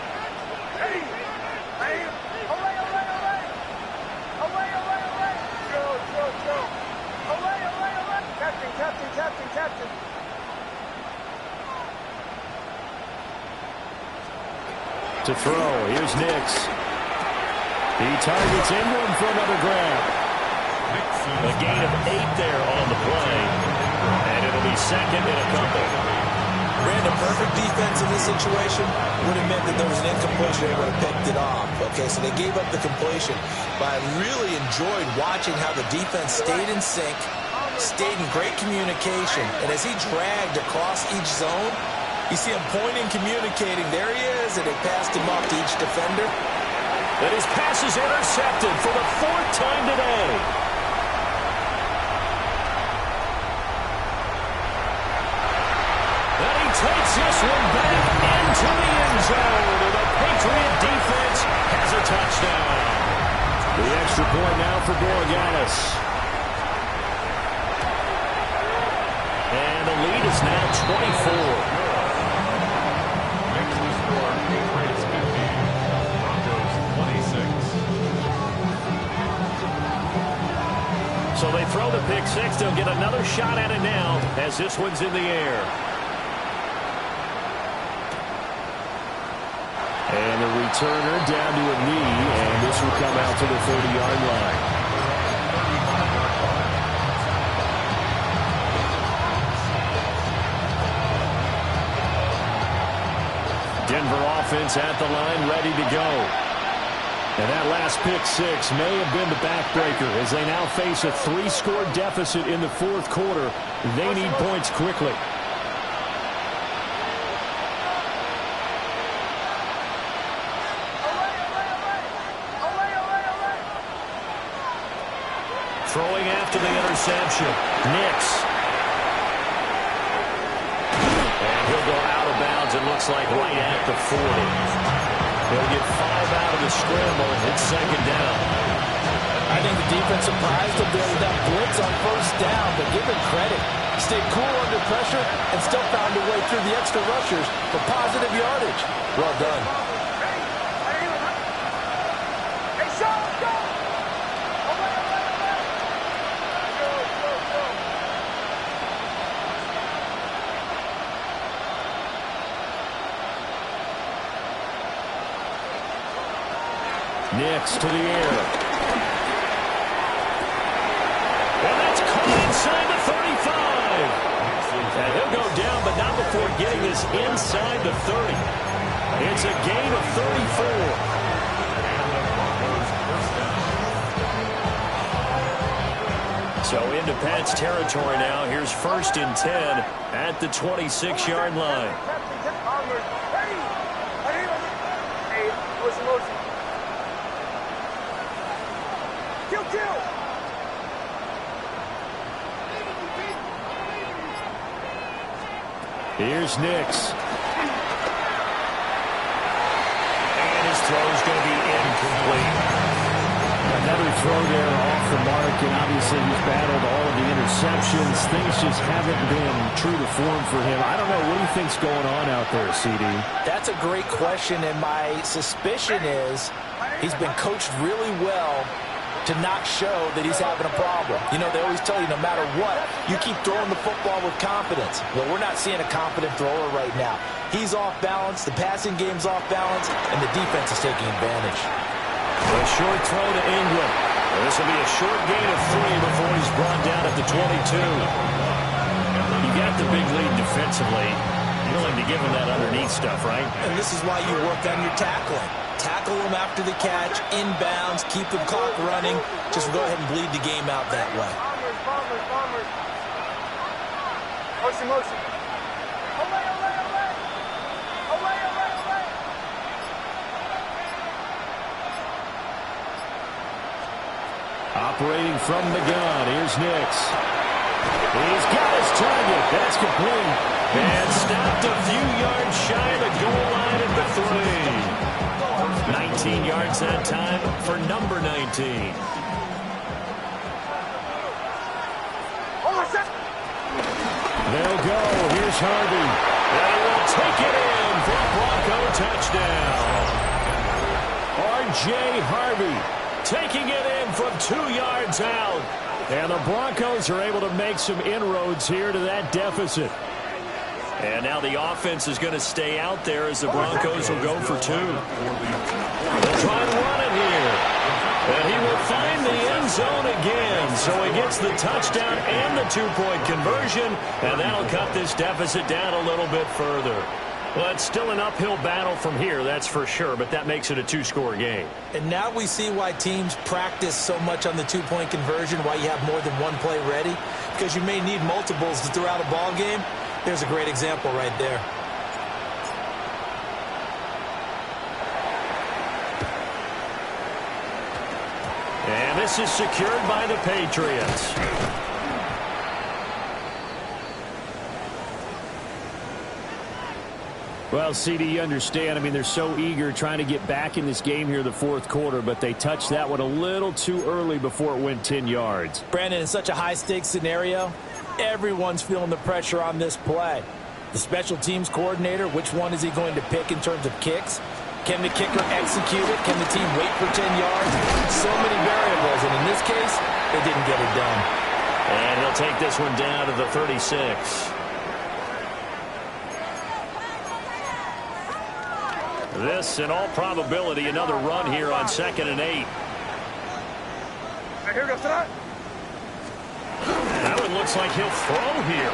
Captain.
To throw, here's Nix. He targets Ingram for another grab. A gain of 8 there on the play, and it'll be 2nd and a couple.
Ran a perfect defense in this situation. Would have meant that there was an incompletion. They would have picked it off. Okay, so they gave up the completion. But I really enjoyed watching how the defense stayed in sync, stayed in great communication. And as he dragged across each zone, you see him pointing, communicating. There he is, and they passed him off to each defender.
And his pass is intercepted for the 4th time today. And he takes this one back into the end zone. And the Patriot defense has a touchdown. The extra point now for Borganis. And the lead is now 24. So they throw the pick six. They'll get another shot at it now as this one's in the air. And the returner down to a knee, and this will come out to the 30-yard line. Denver offense at the line, ready to go. And that last pick six may have been the backbreaker as they now face a 3-score deficit in the 4th quarter. They need points quickly. Throwing after the interception. Nix. And he'll go out of bounds, it looks like, right at the 40. They'll get 5 out of the scramble. It's 2nd down.
I think the defense surprised them there with that blitz on 1st down, but give him credit. Stayed cool under pressure and still found a way through the extra rushers for positive yardage. Well done.
Hey, Sean, go!
Nix to the air. And that's caught inside the 35. And he'll go down, but not before getting this inside the 30. It's a gain of 34. So into Pat's territory now. Here's 1st and 10 at the 26-yard line.
Hey, push motion. Kill.
Here's Nix. And his throw is going to be incomplete. Another throw there off the mark, and obviously he's battled all of the interceptions. Things just haven't been true to form for him. I don't know. What do you think's going on out there, CD?
That's a great question, and my suspicion is he's been coached really well to not show that he's having a problem. You know, they always tell you no matter what, you keep throwing the football with confidence. Well, we're not seeing a confident thrower right now. He's off balance, the passing game's off balance, and the defense is taking advantage.
A short throw to Ingram. This will be a short gain of 3 before he's brought down at the 22. You got the big lead defensively. willing to give him that underneath stuff, right?
And this is why you work on your tackling. Tackle them after the catch, inbounds, keep the clock running. Just go ahead and bleed the game out that way.
Bombers. Motion.
Operating from the gun, here's Nix. He's got his target. That's complete. And stopped a few yards shy of the goal line at the 3. 19 yards that time for number 19. They'll go. Here's Harvey. And he will take it in for a Bronco touchdown. R.J. Harvey taking it in from 2 yards out. And the Broncos are able to make some inroads here to that deficit. And now the offense is going to stay out there as the Broncos will go for 2. They'll try to run it here. And he will find the end zone again. So he gets the touchdown and the 2-point conversion. And that'll cut this deficit down a little bit further. Well, it's still an uphill battle from here, that's for sure, but that makes it a 2-score game.
And now we see why teams practice so much on the 2-point conversion, why you have more than one play ready, because you may need multiples to throw out a ball game. There's a great example right there.
And this is secured by the Patriots. Well, CD, you understand. I mean, they're so eager trying to get back in this game here in the fourth quarter, but they touched that one a little too early before it went 10 yards.
Brandon, in such a high-stakes scenario, everyone's feeling the pressure on this play. The special teams coordinator, which one is he going to pick in terms of kicks? Can the kicker execute it? Can the team wait for 10 yards? So many variables, and in this case, they didn't get it done.
And he'll take this one down to the 36. This, in all probability, another run here on 2nd and 8.
Here goes that.
That one looks like he'll throw here.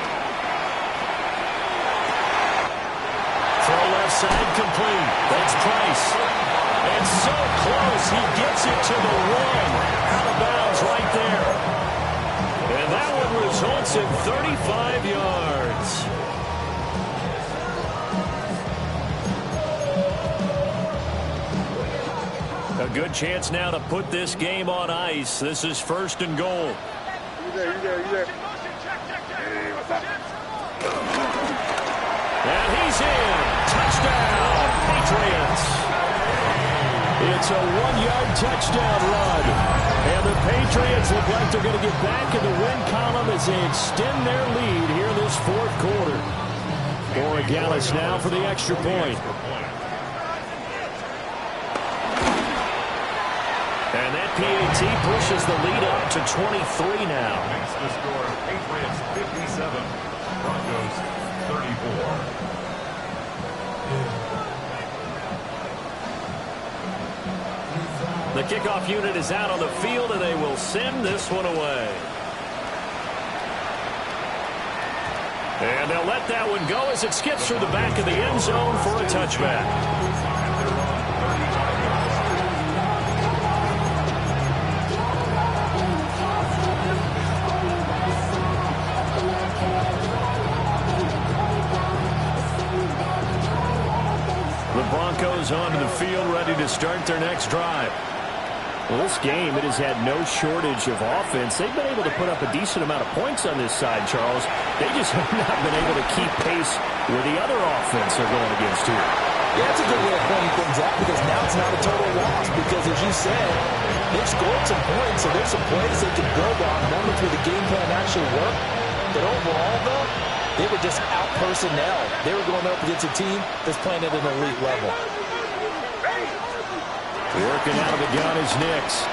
Throw left side complete. That's Price. And so close, he gets it to the 1. Out of bounds right there. And that one results in 35 yards. A good chance now to put this game on ice. This is 1st and goal.
You there. Hey, what's up?
And he's in. Touchdown, Patriots. It's a 1-yard touchdown run. And the Patriots look like they're going to get back in the win column as they extend their lead here in this fourth quarter. Corey Gallis now for the extra point. And that PAT pushes the lead up to 23 now.
Makes the score Patriots 57, Broncos 34.
The kickoff unit is out on the field, and they will send this one away. And they'll let that one go as it skips through the back of the end zone for a touchback. The Broncos onto the field, ready to start their next drive. Well, this game, it has had no shortage of offense. They've been able to put up a decent amount of points on this side, Charles. They just have not been able to keep pace with the other offense they're going against here.
Yeah, that's a good way of pointing things out, because now it's not a total loss. Because, as you said, they've scored some points, so there's some plays they can build on, moments where the game plan actually worked. But overall, though, they were just out-personnel. They were going up against a team that's playing at an elite level.
Working out of the gun is Nix.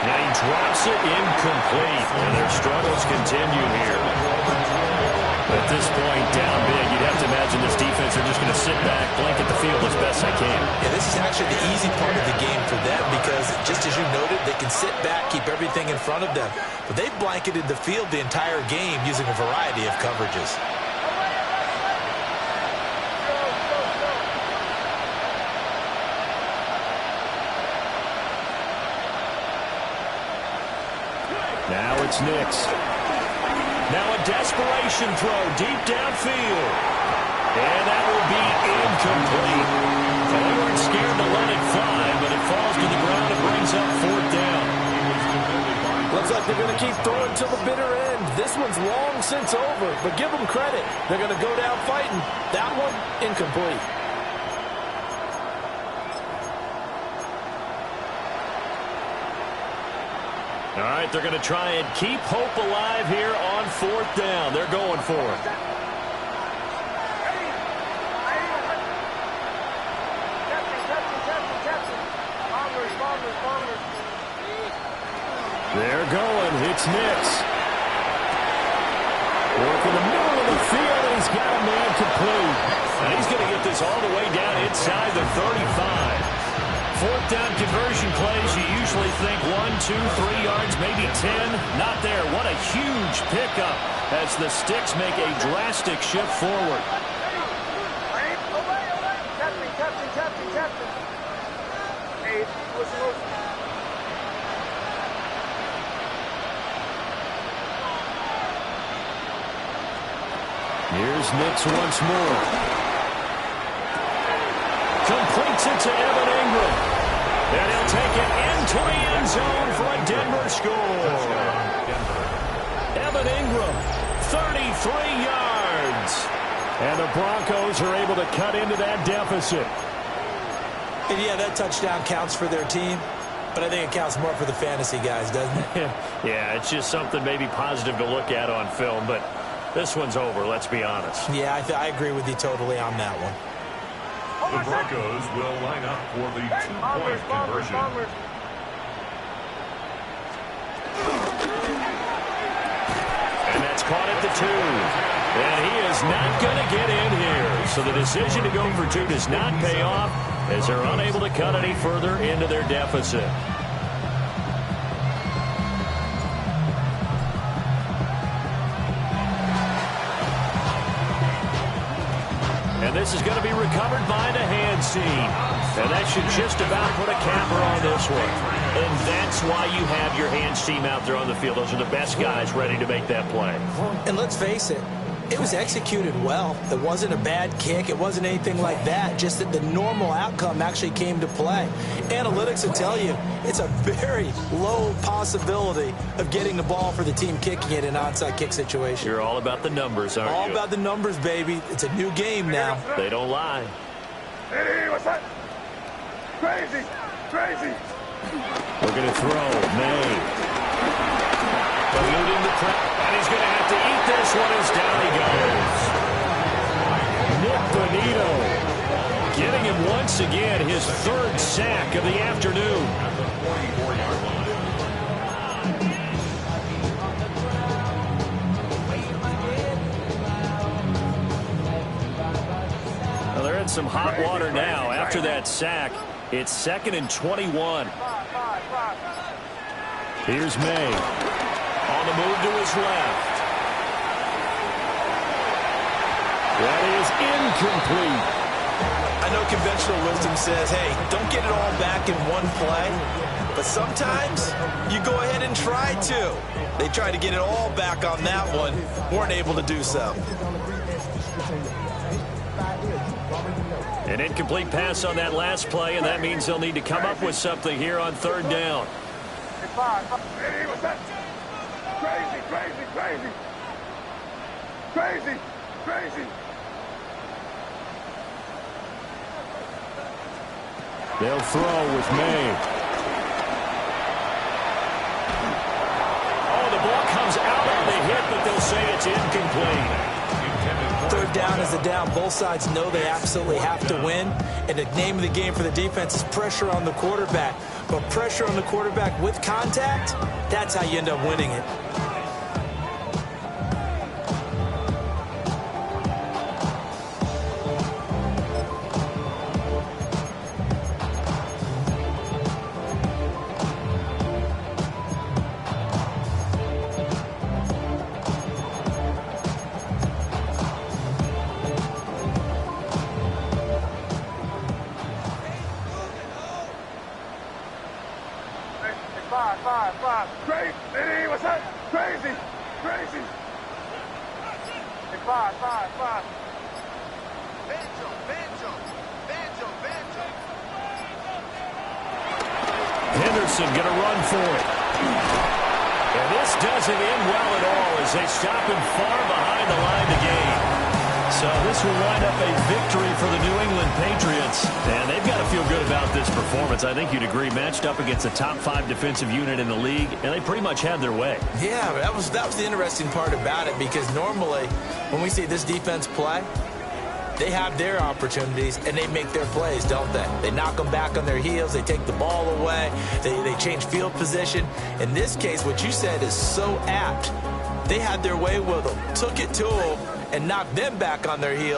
Now he drops it incomplete, and their struggles continue here. At this point, down big, you'd have to imagine this defense are just going to sit back, blanket the field as best they can.
Yeah, this is actually the easy part of the game for them, because just as you noted, they can sit back, keep everything in front of them. But they've blanketed the field the entire game using a variety of coverages.
It's Nix. Now a desperation throw deep downfield. And that will be incomplete. And they weren't scared to let it fly, but it falls to the ground and brings up 4th down.
Looks like they're going to keep throwing till the bitter end. This one's long since over, but give them credit. They're going to go down fighting. That one, incomplete.
All right, they're going to try and keep hope alive here on 4th down. They're going for it. They're going. It's Nix. Working the middle of the field, and he's got a man complete. And he's going to get this all the way down inside the 35. 4th down conversion plays, you usually think 1, 2, 3 yards, maybe 10. Not there. What a huge pickup as the Sticks make a drastic shift forward. Here's Nix once more. Completes it to Evan Ingram. And he'll take it into the end zone for a Denver score. Evan Ingram, 33 yards. And the Broncos are able to cut into that deficit.
And yeah, that touchdown counts for their team, but I think it counts more for the fantasy guys, doesn't it?
Yeah, it's just something maybe positive to look at on film, but this one's over, let's be honest.
Yeah, I agree with you totally on that one.
The Broncos will line up for the 2-point conversion.
And that's caught at the 2. And he is not going to get in here. So the decision to go for 2 does not pay off as they're unable to cut any further into their deficit. And this is going to be recovered by the hands team. And that should just about put a capper on this one. And that's why you have your hands team out there on the field. Those are the best guys ready to make that play.
And let's face it, it was executed well. It wasn't a bad kick. It wasn't anything like that. Just that the normal outcome actually came to play. Analytics will tell you it's a very low possibility of getting the ball for the team kicking it in an onside kick situation.
You're all about the numbers, aren't you?
All about the numbers, baby. It's a new game now.
They don't lie.
Hey, what's that? Crazy, crazy.
Looking to throw. May. Eluding the press. And he's going to have to eat this one as down he goes. Nick Bonito getting him once again his 3rd sack of the afternoon. Well, they're in some hot water now. After that sack, it's 2nd and 21. Here's May. On the move to his left. That is incomplete.
I know conventional wisdom says, hey, don't get it all back in one play. But sometimes you go ahead and try to. They tried to get it all back on that one. Weren't able to do so.
An incomplete pass on that last play, and that means they'll need to come up with something here on 3rd down.
Hey, what's that? Crazy, crazy, crazy. Crazy, crazy.
They'll throw with May. Oh, the ball comes out on the hit, but they'll say it's incomplete.
3rd down is the down. Both sides know they absolutely have to win. And the name of the game for the defense is pressure on the quarterback. But pressure on the quarterback with contact, that's how you end up winning it.
Five. Crazy, what's that? Crazy. five.
Henderson going to run for it. And this doesn't end well at all as they stop him far behind the line to gain. So this will wind up a victory for the New England Patriots. And they've got to feel good about this performance. I think you'd agree, matched up against the top 5 defensive unit in the league, and they pretty much had their way. Yeah,
that was the interesting part about it, because normally when we see this defense play, they have their opportunities, and they make their plays, don't they? They knock them back on their heels. They take the ball away. They change field position. In this case, what you said is so apt. They had their way with them, took it to them, and knocked them back on their heels.